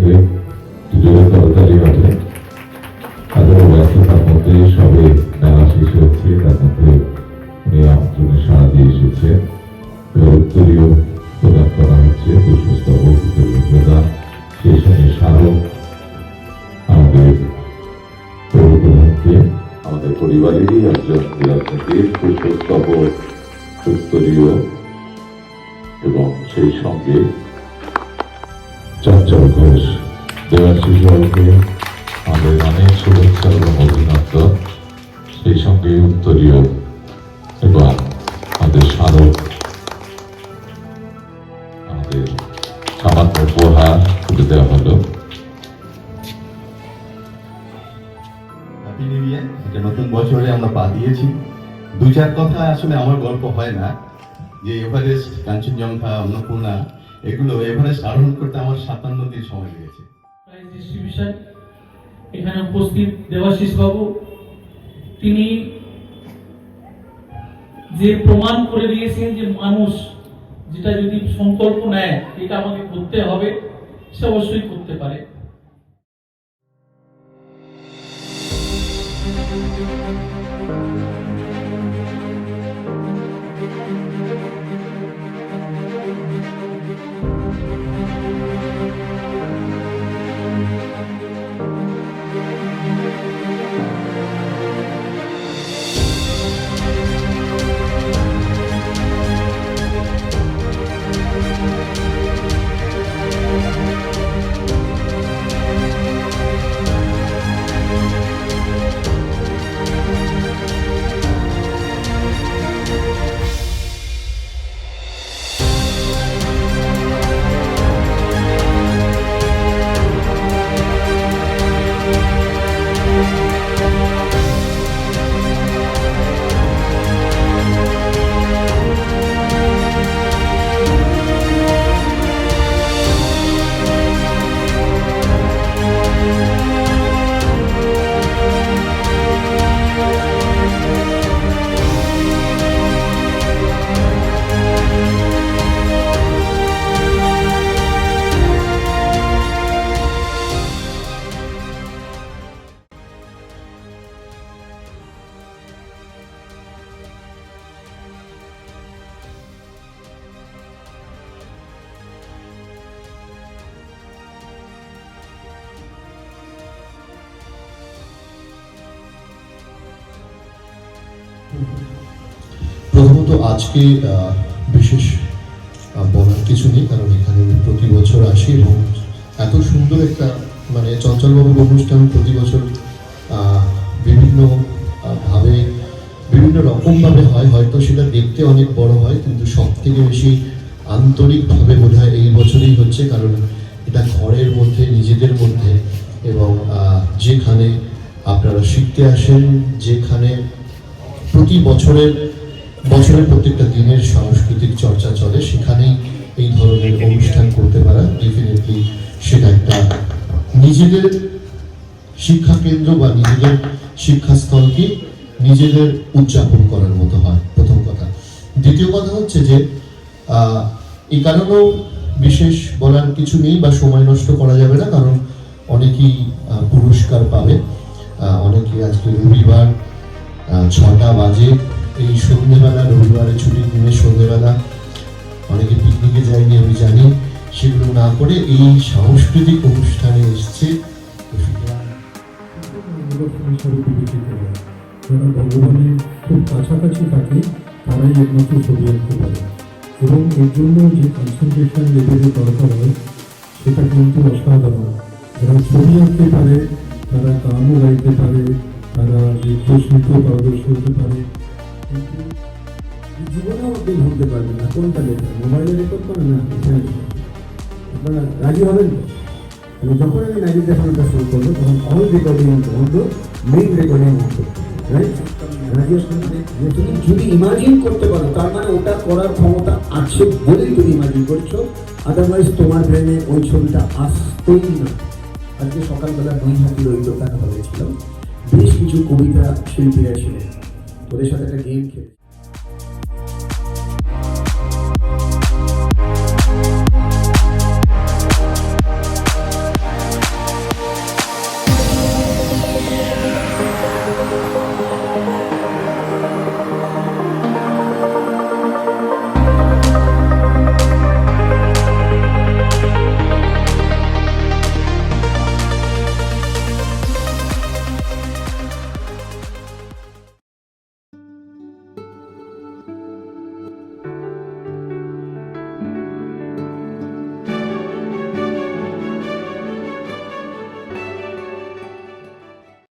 থেকে জোরে করতালি হবে। হাজারো ব্যস্ততার মধ্যে সবে মেলা শেষ হচ্ছে, তার মধ্যে উনি আমন্ত্রণে সাড়া দিয়ে এসেছে। উত্তরীয় প্রদান করা হচ্ছে, পুষ্পস্তবক উত্তরীয় প্রদান, সেই সঙ্গে স্মারক আমাদের প্রধানকে, আমাদের পরিবারেরই একজন রাজনীতির পুষ্পস্তবক উত্তরীয়, এবং সেই সঙ্গে চঞ্চল ঘোষ দেবাশিস বাবুকে আমাদের অনেক শুভেচ্ছা এবং অভিনন্দন, সেই সঙ্গে উত্তরীয় এবং আমাদের স্মারক, আমাদের সামান্য উপহার তুলে দেওয়া হলো। Happy new year. এটা নতুন বছরে আমরা পা দিয়েছি। দু চার কথা আসলে আমার গল্প হয় না, যে এভারেস্ট, কাঞ্চনজঙ্ঘা, অন্নপূর্ণা, এগুলো এভারেস্ট আরোহণ করতে আমার 57 দিন সময় লেগেছে। ডিস্ট্রিবিউশন এখানে উপস্থিত দেবাশিস বাবু, তিনি যে প্রমাণ করে দিয়েছেন যে মানুষ যেটা যদি সংকল্প নেয় এটা আমাকে করতে হবে, সে অবশ্যই করতে পারে। প্রথমত আজকে বিশেষ বলার কিছু নেই, কারণ এখানে প্রতি বছর আসি এবং এত সুন্দর একটা মানে চঞ্চলবাবুর অনুষ্ঠান প্রতি বছর বিভিন্ন ভাবে বিভিন্ন রকমভাবে হয়। হয়তো সেটা দেখতে অনেক বড় হয়, কিন্তু সব থেকে বেশি আন্তরিকভাবে বোধ হয় এই বছরেই হচ্ছে, কারণ এটা ঘরের মধ্যে, নিজেদের মধ্যে, এবং যেখানে আপনারা শিখতে আসেন, যেখানে প্রতি বছরের প্রত্যেকটা দিনের সাংস্কৃতিক চর্চা চলে, সেখানেই এই ধরনের অনুষ্ঠান করতে পারা ডেফিনেটলি সেটা একটা নিজেদের শিক্ষা কেন্দ্র বা নিজেদের শিক্ষাস্থলকে নিজেদের উদযাপন করার মতো হয়, প্রথম কথা। দ্বিতীয় কথা হচ্ছে যে এই কারণেও বিশেষ বলার কিছু নেই বা সময় নষ্ট করা যাবে না, কারণ অনেকেই পুরস্কার পাবে। অনেকে আজকে রবিবার 6টা বাজে, এই সন্ধ্যেবেলা, রবিবারের ছুটির দিনে সন্ধ্যেবেলা অনেকে পিকনিকে যায়নি আমি জানি, সেগুলো না করে এই সাংস্কৃতিক অনুষ্ঠানে এসছে। যারা ভগবানের খুব কাছাকাছি থাকে তারাই একমাত্র ছবি আঁকতে পারে, এবং এর জন্য যে কনসেন্ট্রেশন লেভেলের দরকার হয় সেটা কিন্তু অসাধারণ। যারা ছবি আঁকতে পারে তারা গানও গাইতে পারে, তারা নৃত্যশিল্পে পারদর্শী হতে পারে, কিন্তু জীবনেও আপনি ভাবতে পারবেন না কোনটা লেখা, মোবাইলে রেকর্ড করে না এখানে। আপনারা রাজি হবেন তো? মানে যখন আমি নাইট দেখানোটা শুরু করবো তখন অল রেকর্ডিং বন্ধ, মেইন রেকর্ডিং বন্ধ, রাইট? তুমি যদি ইমাজিন করতে পারো তার মানে ওটা করার ক্ষমতা আছে বলেই তুমি ইমাজিন করছো, আদারওয়াইজ তোমার ব্রেনে ওই ছবিটা আসতেই না। আজকে সকালবেলা নৈহাটির ওই দোকানে হয়েছিল, বেশ কিছু কবিতা শিল্পীরা ছিলেন, ওদের সাথে একটা গেম খেলে